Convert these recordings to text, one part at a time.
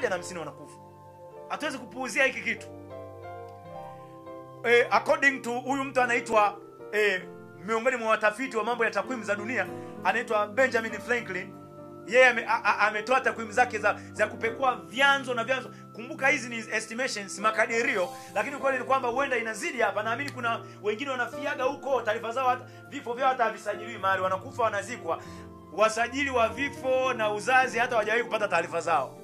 150 wanakufa. Hatuwezi kupuuzia hiki kitu. According to huyu mtu anaitwa miongoni mwa watafiti wa mambo ya takwimu za dunia, anaitwa Benjamin Franklin. Yeye ametoa takwimu zake za kupekua vyanzo na vyanzo. Kumbuka hizi ni estimations, makadirio, lakini kweli ni kwamba huenda inazidi hapa. Naamini kuna wengine wanafiaga huko, taarifa zao hata vifo vyao hata havisajiliwi mahali, wanakufa wanazikwa. Wasajili wa vifo na uzazi hata hawajawahi kupata taarifa zao.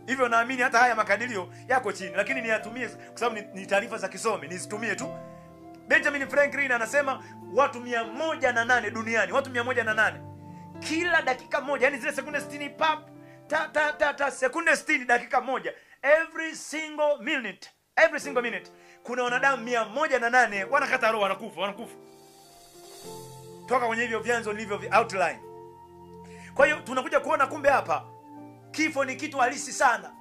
Hivyo naamini hata haya makadirio yako chini, lakini niyatumie kwa sababu ni taarifa za kisomi, nizitumie tu. Benjamin Franklin anasema watu 108 duniani, watu 108 kila dakika moja, yani zile sekunde 60 pap sekunde 60 dakika moja, every single minute kuna wanadamu 108 wanakata roho, wanakufa toka kwenye hivyo vyanzo nilivyo outline. Kwa hiyo tunakuja kuona kumbe hapa kifo ni kitu halisi sana,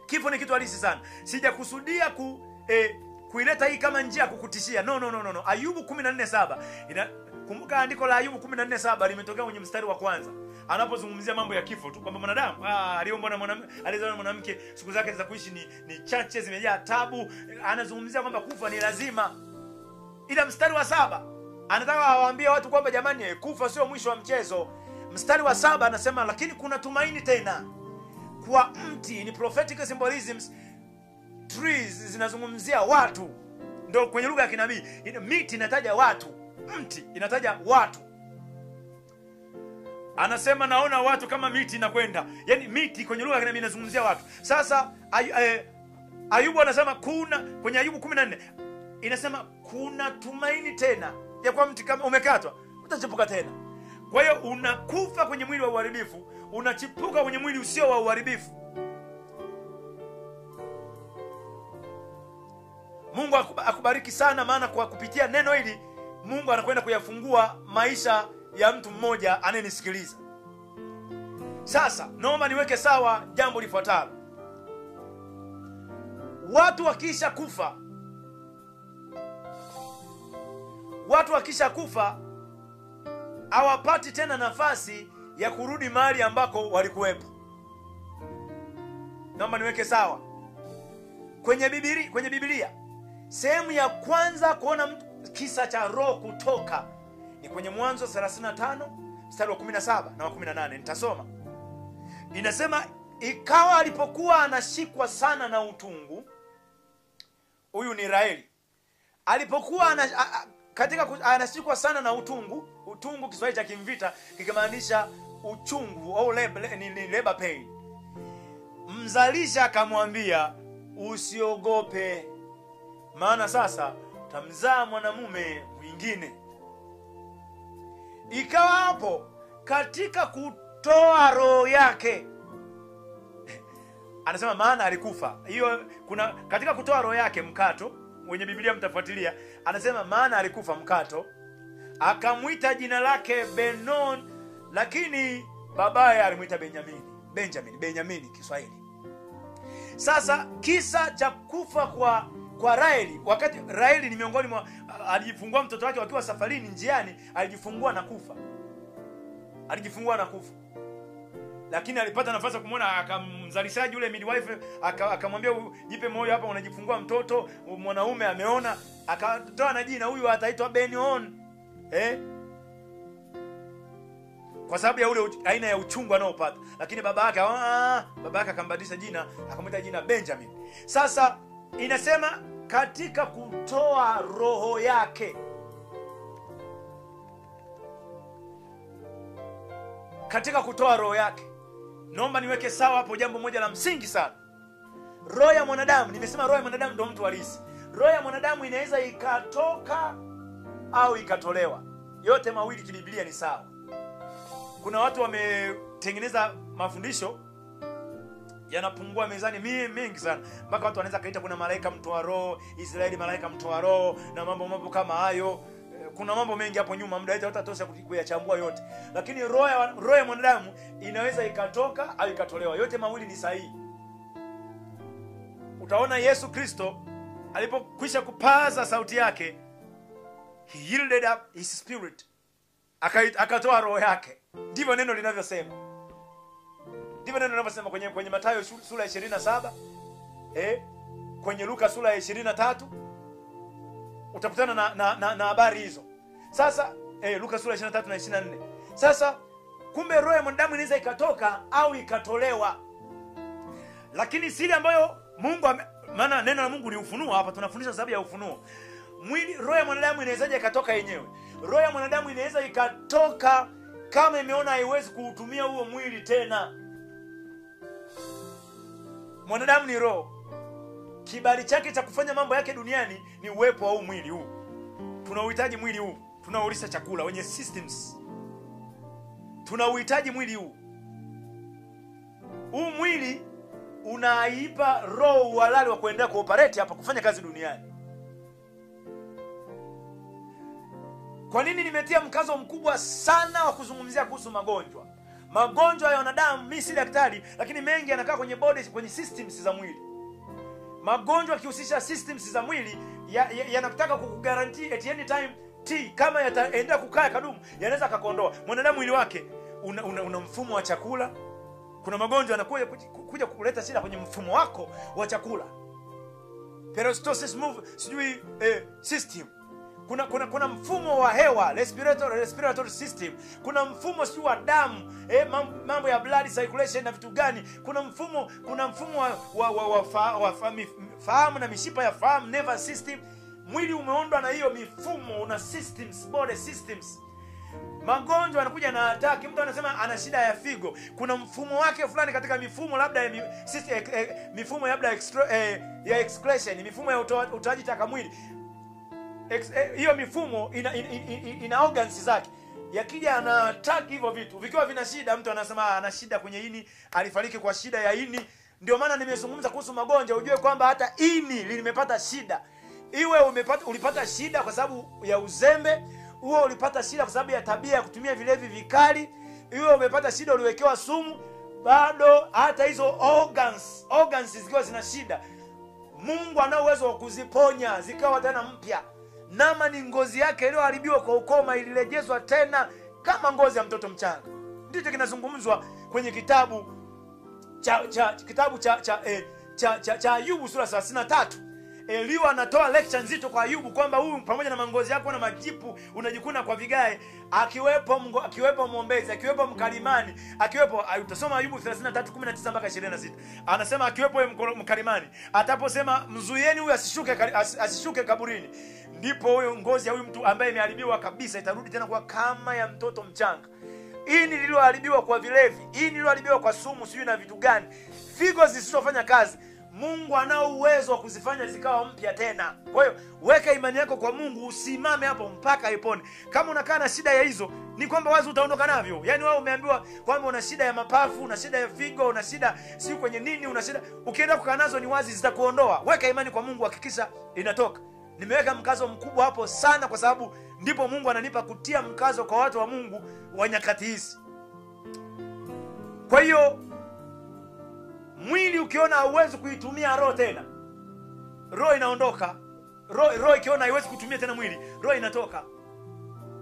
kifo ni kitu halisi sana. Sijakusudia kuileta hii kama njia kukutishia, no. Ayubu 14:7 kumbuka andiko la Ayubu 14:7 limetokea kwenye mstari wa kwanza, anapozungumzia mambo ya kifo tu, kwamba mwanadamu aliumbwa na mwanamke, siku zake za kuishi ni chache, zimejaa tabu. Anazungumzia kwamba kufa ni lazima. Ila mstari wa 7 anataka awaambie watu kwamba jamani, kufa sio mwisho wa mchezo. Mstari wa 7 anasema lakini kuna tumaini tena kwa mti. Ni prophetic symbolisms. Trees zinazungumzia watu, ndio kwenye lugha ya kinabii. Miti inataja watu, mti inataja watu. Anasema naona watu kama miti inakwenda, yani miti kwenye lugha ya kinabii inazungumzia watu. Sasa Ayubu anasema kwenye Ayubu 14 inasema kuna tumaini tena ya kwa mti kama umekatwa utachipuka tena. Kwa hiyo unakufa kwenye mwili wa uharibifu, unachipuka kwenye mwili usio wa uharibifu. Mungu akubariki sana, maana kwa kupitia neno hili Mungu anakwenda kuyafungua maisha ya mtu mmoja anayenisikiliza. Sasa naomba niweke sawa jambo lifuatalo. Watu wakisha kufa hawapati tena nafasi ya kurudi mahali ambako walikuwepo. Naomba niweke sawa. Kwenye Biblia sehemu ya kwanza kuona kisa cha roho kutoka ni kwenye Mwanzo 35 mstari wa 17 na wa 18. Nitasoma. Inasema ikawa alipokuwa anashikwa sana na utungu, huyu ni Raheli, alipokuwa anashikwa sana na utungu Kiswahili cha kimvita kikimaanisha uchungu au labor pain. Mzalisha akamwambia usiogope, maana sasa utamzaa mwanamume mwingine. Ikawa hapo katika kutoa roho yake anasema maana alikufa. Hiyo kuna katika kutoa roho yake mkato, wenye Biblia mtafuatilia, anasema maana alikufa mkato, akamuita jina lake Benon, lakini babaye alimuita Benjamin Kiswahili. Sasa kisa cha kufa kwa Raheli, wakati Raheli ni miongoni mwa alijifungua mtoto wake wakiwa safarini njiani, alijifungua na kufa. Lakini alipata nafasi ya kumwona, akamzalishaji yule midwife akamwambia jipe moyo hapa, unajifungua mtoto mwanaume, ameona, akatoa na jina, huyu ataitwa Benon. Kwa sababu ya ule aina ya uchungu anaopata. Lakini baba yake akambadilisha jina, akamwita jina Benjamin. Sasa inasema katika kutoa roho yake. Katika kutoa roho yake. Naomba niweke sawa hapo jambo moja la msingi sana. Roho ya mwanadamu, nimesema roho ya mwanadamu ndio mtu halisi. Roho ya mwanadamu inaweza ikatoka au ikatolewa. Yote mawili kibiblia ni sawa. Kuna watu wametengeneza mafundisho yanapungua mezani mengi sana, mpaka watu wanaweza kaita kuna malaika mtoa roho, Israeli malaika mtoa roho na mambo kama hayo. Kuna mambo mengi hapo nyuma, muda wetu hatatosha kuyachambua yote. Lakini roho ya mwanadamu inaweza ikatoka au ikatolewa. Yote mawili ni sahihi. Utaona Yesu Kristo alipokwisha kupaza sauti yake, he yielded up his spirit, akatoa roho yake. Ndivyo neno linavyosema. neno linavyosema kwenye Mathayo sura ya 27, kwenye Luka sura ya 23 utakutana na habari hizo. Sasa Luka sura ya 23 na 24. Sasa kumbe roho ya mwanadamu inaweza ikatoka au ikatolewa. Lakini siri ambayo Mungu maana neno la Mungu ni ufunuo, hapa tunafundisha sababu ya ufunuo. Roho ya mwanadamu inaweza ikatoka yenyewe. Roho ya mwanadamu inaweza ikatoka kama imeona haiwezi kuutumia huo mwili tena. Mwanadamu ni roho. Kibali chake cha kufanya mambo yake duniani ni uwepo wa huu mwili huu. Tunauhitaji mwili huu. Tunaulisha chakula wenye systems. Tunauhitaji mwili huu. Huu mwili unaipa roho uhalali wa kuendelea kuoperate hapa, kufanya kazi duniani. Kwa nini nimetia mkazo mkubwa sana wa kuzungumzia kuhusu magonjwa? Magonjwa ya wanadamu, mimi si daktari, lakini mengi yanakaa kwenye body, kwenye systems za mwili. Magonjwa yakihusisha systems za mwili yanataka kukuguarantee at any time kama yataendelea kukaa kadumu, yanaweza kukondoa. Mwanadamu mwili wake una mfumo wa chakula. Kuna magonjwa yanakuja kuja kuleta shida kwenye mfumo wako wa chakula. Peristalsis system. Kuna mfumo wa hewa, respiratory system. Kuna mfumo wa damu, mambo ya blood circulation na vitu gani. Kuna mfumo wa fahamu na mishipa ya fahamu, nervous system. Mwili umeondwa na hiyo mifumo, una systems, body systems. Magonjwa yanakuja na ataki. Mtu anasema ana shida ya figo, kuna mfumo wake fulani katika mifumo, labda mifumo labda ya excretion, mifumo ya utoaji taka mwili. Hiyo mifumo ina organs zake. Yakija ana attack hivyo vitu, vikiwa vina shida, mtu anasema ana shida kwenye ini, alifariki kwa shida ya ini. Ndio maana nimezungumza kuhusu magonjwa, ujue kwamba hata ini limepata shida. Iwe ulipata shida kwa sababu ya uzembe, uwe ulipata shida kwa sababu ya tabia ya kutumia vilevi vikali, iwe umepata shida uliwekewa sumu, bado hata hizo organs zikiwa zina shida, Mungu ana uwezo wa kuziponya zikawa tena mpya. Nama ni ngozi yake iliyoharibiwa kwa ukoma ilirejezwa tena kama ngozi ya mtoto mchanga. Ndicho kinazungumzwa kwenye kitabu cha Ayubu sura 33. Eliwa anatoa lecture nzito kwa Ayubu kwamba huyu pamoja na mangozi yako na majipu unajikuna kwa vigae, akiwepo mwombezi, akiwepo mkalimani, utasoma Ayubu 33:19 mpaka 26. Anasema akiwepo mkalimani, ataposema mzuieni huyu asishuke kaburini, ndipo huyo ngozi ya huyu mtu ambaye imeharibiwa kabisa itarudi tena kwa kama ya mtoto mchanga. Ini lililoharibiwa kwa vilevi, ini lililoharibiwa kwa sumu sijui na vitu gani, figo zisizofanya kazi, Mungu anao uwezo wa kuzifanya zikawa mpya tena. Kwa hiyo weka imani yako kwa Mungu, usimame hapo mpaka ipone. Kama unakaa na shida ya hizo, ni kwamba wazi utaondoka navyo. Yaani wewe umeambiwa kwamba una shida ya mapafu, una shida ya figo, una shida si kwenye nini, una shida, ukienda kukaa nazo ni wazi zitakuondoa. Weka imani kwa Mungu, hakikisha inatoka. Nimeweka mkazo mkubwa hapo sana kwa sababu ndipo Mungu ananipa kutia mkazo kwa watu wa Mungu wa nyakati hizi. Kwa hiyo mwili ukiona hauwezi kuitumia roho tena, roho inaondoka. Roho ikiona haiwezi kutumia tena mwili, roho inatoka.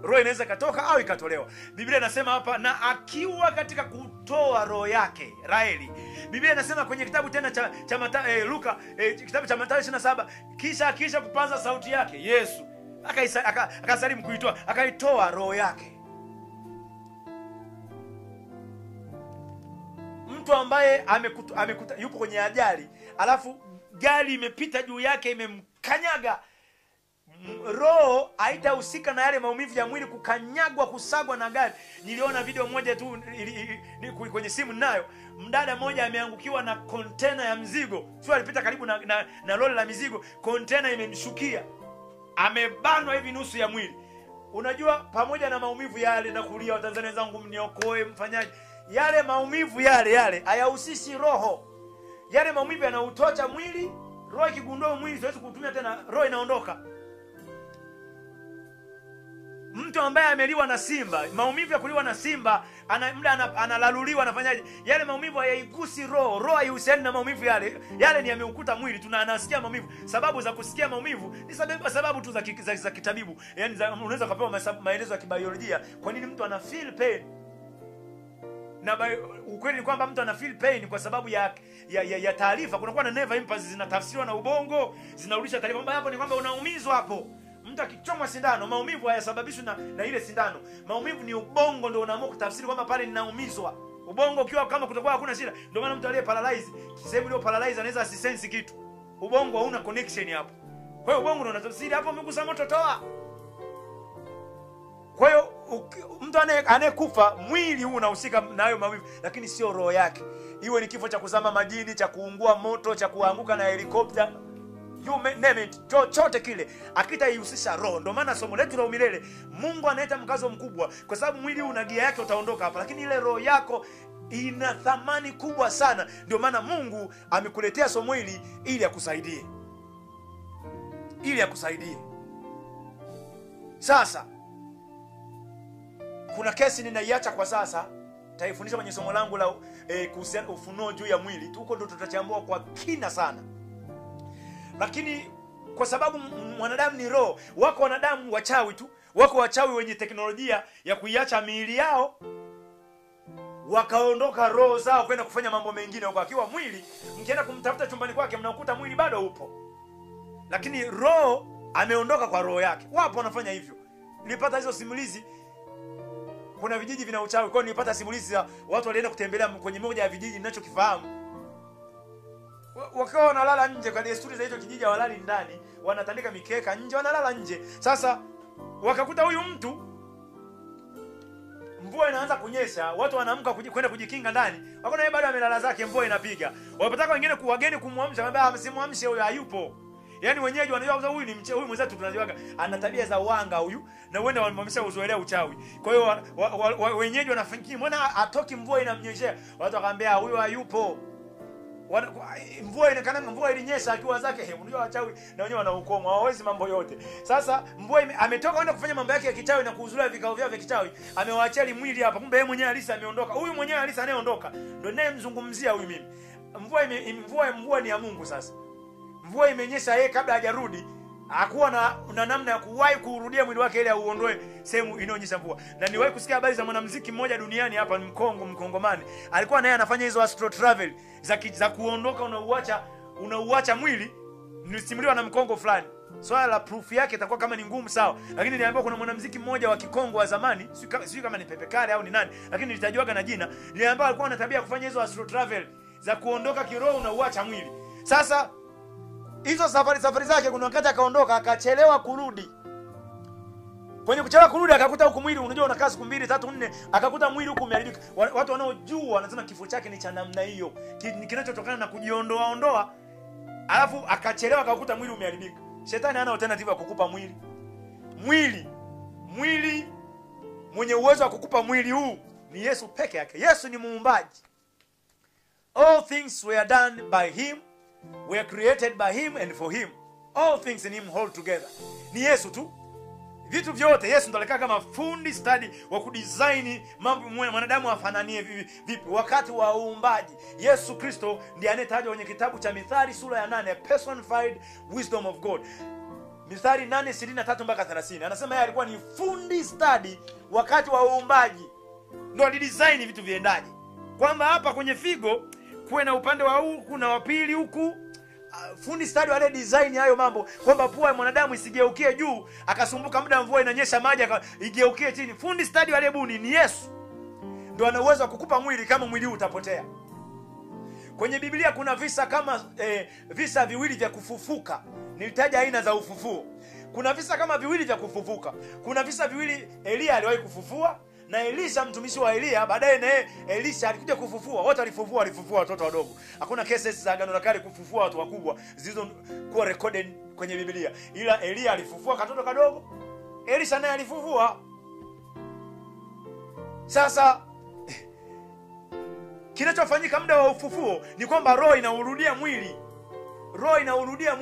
Roho inaweza katoka au ikatolewa. Biblia inasema hapa, na akiwa katika kutoa roho yake Raheli. Biblia inasema kwenye kitabu tena cha Luka, kitabu cha Mathayo 27, kisha kupaza sauti yake Yesu akasalimu kuitoa, akaitoa roho yake. Mtu ambaye yupo kwenye ajali, alafu gari imepita juu yake imemkanyaga, roho haitahusika na yale maumivu ya mwili kukanyagwa, kusagwa na gari. Niliona video moja tu kwenye simu ninayo, mdada mmoja ameangukiwa na container ya mzigo. Sio alipita karibu na lori la mizigo, container imemshukia, amebanwa hivi nusu ya mwili. Unajua, pamoja na maumivu yale, na kulia, Watanzania zangu mniokoe, mfanyaje, yale maumivu yale hayahusishi roho. Yale maumivu yanautocha mwili, roho ikigundua mwili siwezi kutumia tena, roho inaondoka. Mtu ambaye ameliwa na simba, maumivu ya kuliwa na simba, analaluliwa, anafanyaje? Yale maumivu hayaigusi roho. Roho haihusiani na maumivu yale. Yale ni yameukuta mwili, anasikia maumivu. Sababu za kusikia maumivu ni sababu tu za kitabibu. Yaani unaweza kupewa maelezo ya kibiolojia kwa nini mtu ana feel pain. Na ukweli ni kwamba mtu ana feel pain kwa sababu ya taarifa. Kunakuwa na nerve impulses zinatafsiriwa na ubongo, zinarudisha taarifa kwamba hapo ni kwamba unaumizwa hapo. Mtu akichomwa sindano, maumivu hayasababishwi na ile sindano. Maumivu ni ubongo ndio unaamua kutafsiri kwamba pale ninaumizwa. Ubongo ukiwa kama kutakuwa hakuna shida, ndio maana mtu aliye paralyze, sehemu ile paralyze anaweza asisense kitu. Ubongo hauna connection hapo. Kwa hiyo ubongo ndio unatafsiri hapo umegusa moto, toa. Kwa hiyo mtu anayekufa mwili huu unahusika na hayo maumivu, lakini sio roho yake. Iwe ni kifo cha kuzama majini, cha kuungua moto, cha kuanguka na helikopta, you name it, chochote kile akitaihusisha roho. Ndio maana somo letu la umilele Mungu anaita mkazo mkubwa, kwa sababu mwili huu una gia yake, utaondoka hapa, lakini ile roho yako ina thamani kubwa sana. Ndio maana Mungu amekuletea somo hili ili akusaidie, Sasa kuna kesi ninaiacha kwa sasa, taifundisha kwenye somo langu la kuhusiana ufunuo juu ya mwili. Huko ndo tutachambua kwa kina sana. Lakini kwa sababu mwanadamu ni roho, wako wanadamu wachawi tu, wako wachawi wenye teknolojia ya kuiacha miili yao wakaondoka roho zao kwenda kufanya mambo mengine huko. Akiwa mwili, mkienda kumtafuta chumbani kwake mnakuta mwili bado upo, lakini roho ameondoka kwa roho yake. Wapo wanafanya hivyo. Nilipata hizo simulizi. Kuna vijiji vina uchawi. Kwa hiyo nilipata simulizi za watu walienda kutembelea kwenye moja ya vijiji ninachokifahamu. Wakawa wanalala nje, kwa desturi za hizo kijiji hawalali ndani, wanatandika mikeka nje, wanalala nje. Sasa wakakuta huyu mtu, mvua inaanza kunyesha, watu wanaamka kwenda kujikinga ndani, wakaona yeye bado amelala zake, mvua inapiga. Wapataka wengine wageni kumwamsha, anambia msimuamshe, huyo hayupo. Yaani wenyeji wanajua kwamba huyu ni huyu mwenzetu tunajuaga ana tabia za uanga huyu, na uende wamemwamsha uzoelea uchawi. Kwa hiyo wenyeji wanafikiri mbona atoki, mvua inamnyeshea. Watu wakaambia huyu hayupo. Mvua inakana, mvua ilinyesha akiwa zake. Unajua wachawi na wenyewe wana ukomo, hawawezi mambo yote. Sasa mvua ametoka kwenda kufanya mambo yake ya kichawi na kuhudhuria vikao vyao vya kichawi, amewaachia mwili hapa, kumbe yeye mwenyewe Alisa ameondoka. Huyu mwenyewe Alisa anayeondoka ndio naye mzungumzia huyu mimi. Mvua ni ya Mungu. Sasa mvua imenyesha, yeye kabla hajarudi hakuwa na namna ya kuwahi kurudia mwili wake ile auondoe sehemu inaonyesha mvua. Na niwahi kusikia habari za mwanamuziki mmoja duniani hapa, ni Mkongomani, alikuwa naye anafanya hizo astro travel za kuondoka, unauacha mwili. Nilisimuliwa na Mkongo fulani. Swala la proof yake itakuwa kama ni ngumu sawa, lakini niliambiwa kuna mwanamuziki mmoja wa Kikongo wa zamani, sio kama ni Pepe Kale au ni nani, lakini nilitajuaga na jina. Niliambiwa alikuwa ana tabia kufanya hizo astro travel za kuondoka kiroho, unauacha mwili. Sasa hizo safari zake, kuna wakati akaondoka akachelewa kurudi. Kwenye kuchelewa kurudi akakuta huko mwili, unajua unakaa siku 2, 3, 4, akakuta mwili huko umeharibika. Watu wanaojua wanasema kifo chake ni cha namna hiyo, kinachotokana na kujiondoa, alafu akachelewa akakuta mwili umeharibika. Shetani hana alternative ya kukupa mwili. Mwili mwenye uwezo wa kukupa mwili huu ni Yesu peke yake. Yesu ni muumbaji. All things were done by him, were created by him and for him. All things in him hold together. Ni Yesu tu. Vitu vyote Yesu ndo alikaa kama fundi study wa kudesign mambo mwanadamu afananie vipi wakati wa uumbaji. Yesu Kristo ndiye anayetajwa kwenye kitabu cha Mithali sura ya 8, personified wisdom of God. Mithali 8:23 mpaka 30. Anasema yeye alikuwa ni fundi study wakati wa uumbaji. Ndio alidesign vitu viendaje. Kwamba hapa kwenye figo kuwe na upande wa huku na wa pili huku. Fundi study wale design hayo mambo, kwamba pua ya mwanadamu isigeukie juu akasumbuka muda mvua inanyesha maji igeukie chini. Fundi study wale buni ni Yesu. Ndio ana uwezo wa kukupa mwili kama mwili utapotea. Kwenye Biblia kuna visa kama visa viwili vya kufufuka. Nilitaja aina za ufufuo. Kuna visa kama viwili vya kufufuka. Kuna visa viwili, Elia aliwahi kufufua na Elisha mtumishi wa Elia, baadaye na Elisha alikuja kufufua. Wote walifufua watoto wadogo. Hakuna cases za Agano la Kale kufufua watu wakubwa zilizo kuwa recorded kwenye Biblia. Ila Elia alifufua katoto kadogo, Elisha naye alifufua. Sasa kinachofanyika muda wa ufufuo ni kwamba roho inaurudia mwili. Roho inaurudia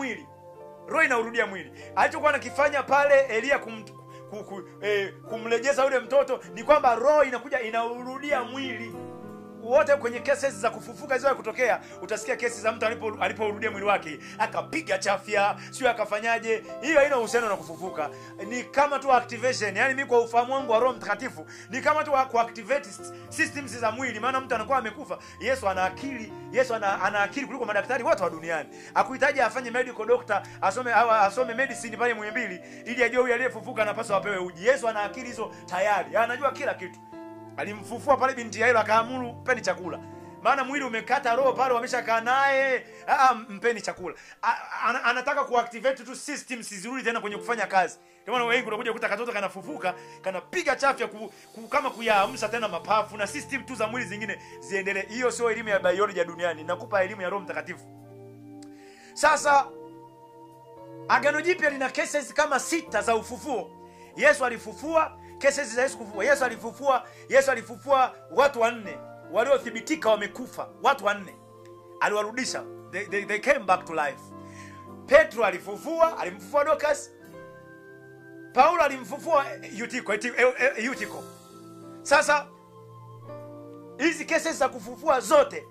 mwili. Alichokuwa anakifanya pale Elia kumrejeza yule mtoto ni kwamba roho inakuja inaurudia mwili. wote kwenye cases za kufufuka ziwe kutokea, utasikia kesi za mtu aliporudia mwili wake akapiga chafya, sio akafanyaje. Hiyo haina uhusiano na kufufuka. Ni kama tu activation. Yani mimi kwa ufahamu wangu wa Roho Mtakatifu ni kama tu kuactivate systems za mwili, maana mtu anakuwa amekufa. Yesu ana akili, Yesu ana akili kuliko madaktari wote wa duniani. Hakuhitaji afanye medical doctor, asome medicine pale Muhimbili ili ajue huyu aliyefufuka anapaswa apewe uji. Yesu ana akili hizo tayari. Anajua kila kitu. Alimfufua pale binti Yairo akaamuru mpeni chakula. Maana mwili umekata, roho pale wameshakaa naye, mpeni chakula. Anataka kuactivate tu systems zirudi tena kwenye kufanya kazi. Ndio maana wengi unakuja kukuta katoto kanafufuka, kanapiga chafya kama kuyaamsha tena mapafu na system tu za mwili zingine ziendelee. Hiyo sio elimu ya biology ya duniani, nakupa elimu ya Roho Mtakatifu. Sasa Agano Jipya lina cases kama 6 za ufufuo. Yesu alifufua, cases za Yesu kufufua. Yesu alifufua watu 4 waliothibitika wamekufa, watu 4. Aliwarudisha. They came back to life. Petro alimfufua Dorcas. Paulo alimfufua Eutiko. Sasa hizi cases za kufufua zote,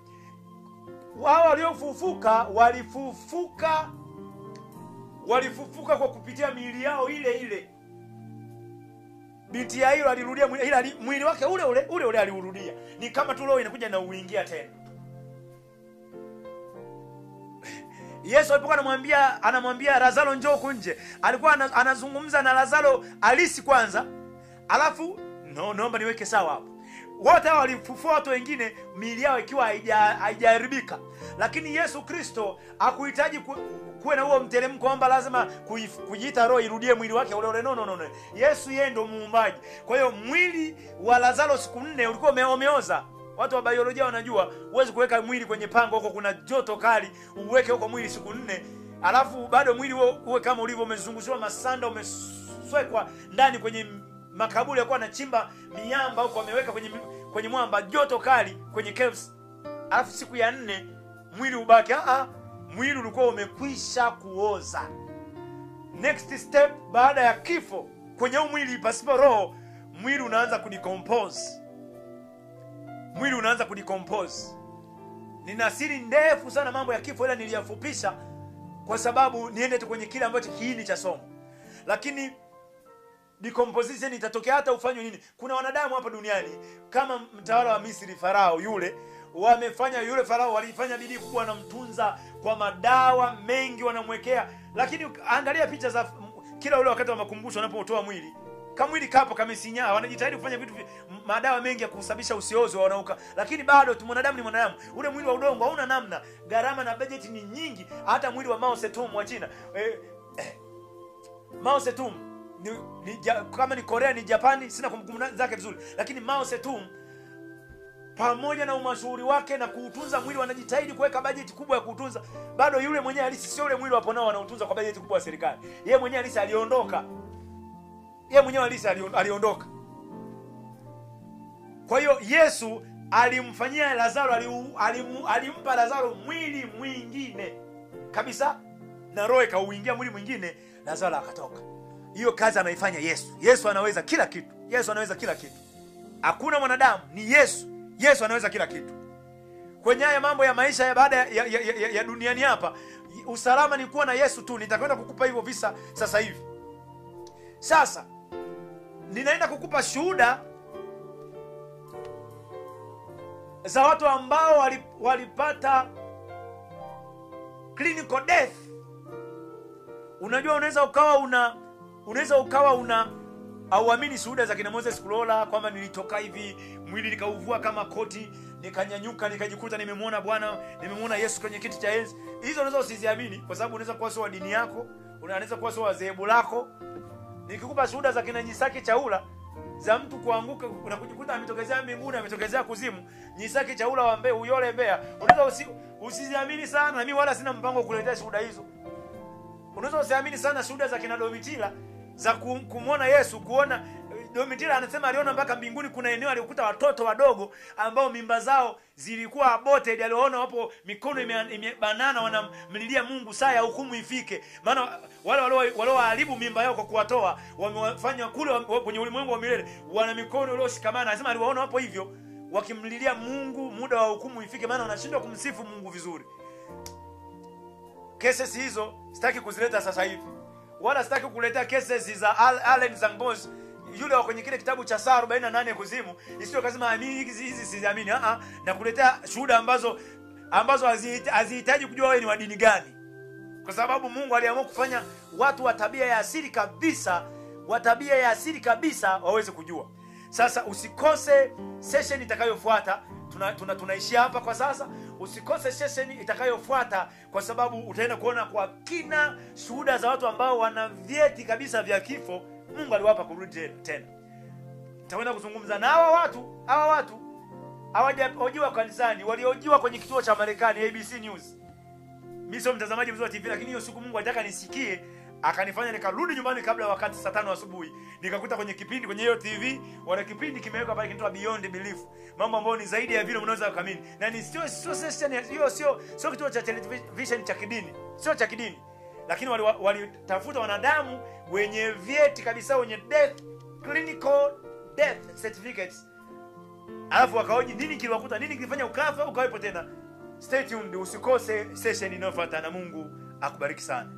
wao waliofufuka walifufuka kwa kupitia miili yao ile ile. Binti Yairo alirudia mwili wake ule aliurudia. Ni kama tu roho inakuja na uingia tena. Yesu alipokuwa anamwambia Lazaro njoo kunje, alikuwa anazungumza na Lazaro alisi kwanza, alafu naomba niweke sawa hapo. Wote hao walifufua watu wengine miili yao ikiwa haijaharibika. Lakini Yesu Kristo hakuhitaji kuwe na huo mteremko kwamba lazima kujiita roho irudie mwili wake ule. No. Yesu yeye ndo muumbaji. Kwa hiyo mwili wa Lazaro siku 4 ulikuwa umeoza. Watu wa biolojia wanajua huwezi kuweka mwili kwenye pango huko kuna joto kali, uweke huko mwili siku 4, alafu bado mwili uwe kama ulivyo umezungushiwa masanda, umeswekwa ndani kwenye makaburi yakuwa na chimba miamba huko wameweka kwenye mwamba, joto kali kwenye caves. Alafu siku ya 4 mwili ubaki. Mwili ulikuwa umekwisha kuoza. Next step baada ya kifo kwenye mwili pasipo roho, mwili unaanza kudecompose. Nina siri ndefu sana mambo ya kifo, ila niliyafupisha kwa sababu niende tu kwenye kile ambacho kiini cha somo. Lakini decomposition itatokea hata ufanywe nini. Kuna wanadamu hapa duniani kama mtawala wa Misri Farao yule Farao walifanya bidii kubwa, wanamtunza kwa madawa mengi wanamwekea. Lakini angalia picha za kila ule wakati wa makumbusho wanapotoa mwili. Kama mwili kapo kamesinya, wanajitahidi kufanya vitu madawa mengi ya kusababisha usiozo wanauka. Lakini bado tu mwanadamu ni mwanadamu. Ule mwili wa udongo hauna namna. Gharama na budget ni nyingi. Hata mwili wa Mao Zedong wa China. Mao Zedong kama ni Korea ni Japani, sina kumbukumbu zake vizuri. Lakini Mao Zedong pamoja na umashuhuri wake na kuutunza mwili, wanajitahidi kuweka bajeti kubwa ya kuutunza. Bado yule mwenyewe halisi sio yule mwili wapo nao wanautunza kwa bajeti kubwa ya serikali. Yeye mwenyewe halisi aliondoka. Kwa hiyo Yesu alimfanyia Lazaro, alimpa Lazaro mwili mwingine kabisa, na roho ikauingia mwili mwingine, Lazaro akatoka. Hiyo kazi anaifanya Yesu. Yesu anaweza kila kitu. Hakuna mwanadamu, ni Yesu. Yesu anaweza kila kitu. Kwenye haya mambo ya maisha ya baada ya duniani hapa, usalama ni kuwa na Yesu tu. Nitakwenda kukupa hivyo visa sasa hivi. Sasa ninaenda kukupa shuhuda za watu ambao walipata clinical death. Unajua unaweza ukawa auamini shuhuda za kina Moses Kulola kwamba nilitoka hivi, mwili nikauvua kama koti, nikanyanyuka nikajikuta nimemwona Bwana, nimemwona Yesu kwenye kiti cha enzi. Hizo unaweza usiziamini kwa sababu unaweza kuwa sio wa dini yako, unaweza kuwa sio wa dhehebu lako. Nikikupa shuhuda za kina Nyisaki Chaula za mtu kuanguka na kujikuta ametokezea mbinguni, ametokezea kuzimu, Nyisaki Chaula wa Mbeya, Uyole Mbeya, unaweza usiziamini sana, na mimi wala sina mpango kuletea shuhuda hizo. Unaweza usiamini sana shuhuda za kina Domitila za kumwona Yesu, kuona Domitila anasema aliona mpaka mbinguni kuna eneo alikuta watoto wadogo ambao mimba zao zilikuwa aborted, aliona hapo mikono imebanana wanamlilia Mungu saa ya hukumu ifike. Maana wale walioharibu mimba yao kwa kuwatoa wamefanya kule kwenye ulimwengu wa milele wana mikono iliyoshikamana. Anasema aliwaona hapo hivyo wakimlilia Mungu muda wa hukumu ifike, maana wanashindwa kumsifu Mungu vizuri. Cases hizo sitaki kuzileta sasa hivi, wala sitaki kuleta cases za Allen Zangozi yule wa kwenye kile kitabu cha saa 48 kuzimu, isiyo kazima amini hizi siziamini. Na kuletea shuhuda ambazo hazihitaji kujua wewe ni wa dini gani, kwa sababu Mungu aliamua kufanya watu wa tabia ya asili kabisa waweze kujua. Sasa usikose session itakayofuata. Tunaishia hapa kwa sasa. Usikose session itakayofuata, kwa sababu utaenda kuona kwa kina shuhuda za watu ambao wana vyeti kabisa vya kifo. Mungu aliwapa kurudi tena. Tutaenda kuzungumza na hawa watu hawajaojiwa kanisani, waliojiwa kwenye kituo cha Marekani ABC News. Mimi sio mtazamaji mzuri wa TV, lakini hiyo siku Mungu alitaka nisikie, akanifanya nikarudi nyumbani kabla wakati saa 5 asubuhi. Nikakuta kwenye kipindi kwenye hiyo TV, wana kipindi kimewekwa pale kinaitwa Beyond Belief. Mambo ambayo ni zaidi ya vile unaweza kuamini. Na ni sio session hiyo, sio kituo cha television cha kidini, sio cha kidini. Lakini walitafuta wanadamu wenye vyeti kabisa, wenye clinical death certificates. Alafu wakaoji nini kiliwakuta, nini kilifanya ukafa ukawepo tena. Stay tuned, usikose session inayofuata, na Mungu akubariki sana.